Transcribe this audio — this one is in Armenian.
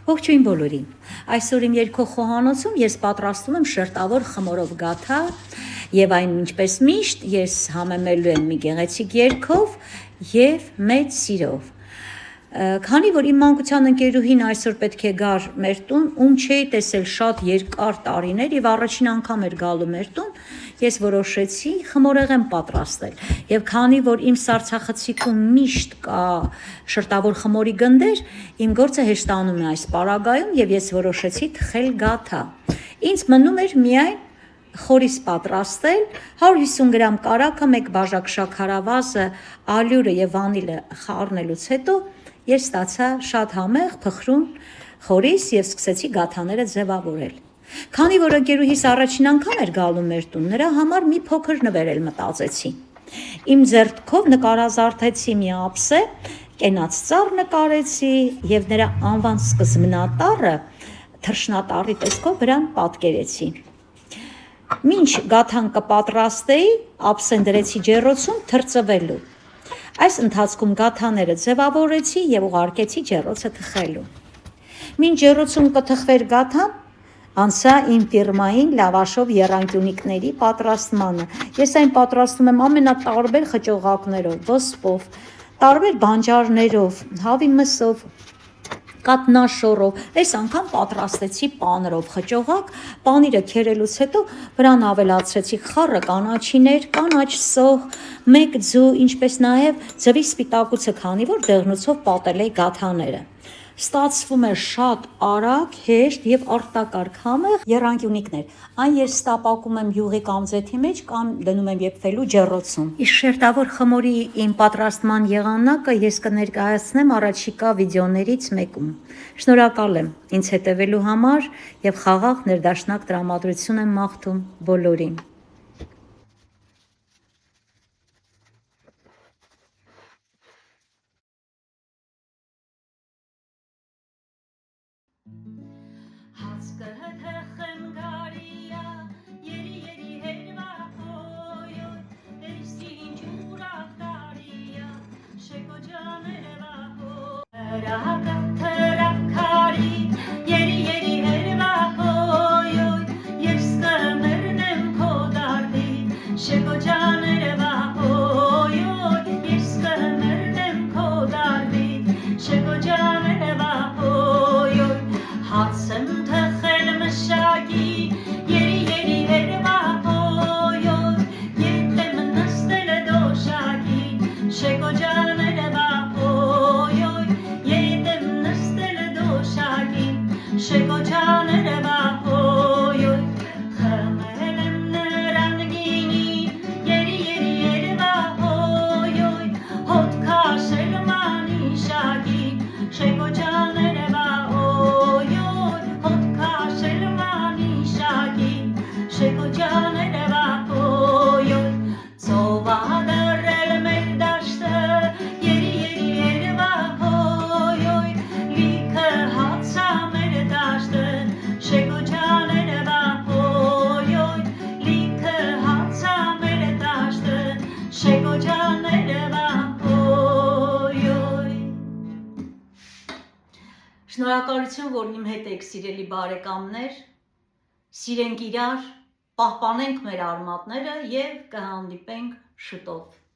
Ողջույն բոլորին, այսօր իմ երգող խոհանոցում ես պատրաստում եմ շերտավոր խմորով գաթա և այն ինչպես միշտ ես համեմելու եմ մի գեղեցիկ երգով և մեծ սիրով։ Քանի որ իմ մանկության ընկերուհին այսօր պետք է գար մեր տուն, ում չէի տեսել շատ երկար տարիներ և առաջին անգամ էր գալու մեր տուն, ես որոշեցի խմորեղեն պատրաստել և քանի որ իմ սառցախցիկում միշտ կա շրտավոր խմորի գնդեր, իմ գործը հեշտանում է այս պարագայում և ես որոշեցի թխել գաթա։ Ինձ մնում էր միայն խորից պատրաստել 150 գրամ կարագը, 1 բաժակ շաքարավազը, ալյուրը և վանիլը խառնելուց հետո ես ստացա շատ համեղ փխրուն խորից և սկսեցի գաթաները ձևավորել։ Քանի որ ընկերուհիս առաջին անգամ էր գալու մեր տուն, նրա համար մի փոքր նվեր էլ մտածեցի։ Իմ ձեռքով նկարազարդեցի մի ափսե, կենաց ծառ նկարեցի և նրա անվան սկզբնատառը թռչնատառի տեսքով վրան պատկերեցի։ Մինչ գաթան կպատրաստեի, ափսեն դրեցի ջեռոցում թրծվելու։ Այս ընթացքում գաթաները ձևավորեցի և ուղարկեցի ջեռոցը թխելու։ Մինչ ջեռոցում կթխվեր գաթան, անցա իմ ֆիրմային լավաշով եռանկյունիկների պատրաստմանը։ Ես այն պատրաստում եմ ամենատարբեր խճողակներով, ոսպով, տարբեր բանջարներով, հավի մսով, կատնաշոռով, այս անգամ պատրաստեցի պանրով խճողակ, պանիրը քերելուց հետո վրան ավելացրեցի խառը կանաչիներ, կանաչ սոխ, 1 ձու, ինչպես նաև ձվի սպիտակուցը, քանի որ դեղնուցով պատել էի գաթաները։ Ստացվում է շատ արագ, հեշտ և արտակարգ համեղ եռանկյունիկներ։ Այն ես տապակում եմ յուղի կամ ձեթի մեջ կամ դնում եմ եփվելու ջեռոցում։ Իսկ շերտավոր խմորի իմ պատրաստման եղանակը ես կներկայացնեմ առաջիկա վիդեոներից մեկում։ Շնորհակալ եմ ինձ հետևելու համար և խաղաղ ներդաշնակ տրամադրություն եմ մաղթում բոլորին։ Շնորհակալություն, որ իմ հետ եք, սիրելի բարեկամներ, սիրենք իրար, պահպանենք մեր արմատները և կհանդիպենք շուտով։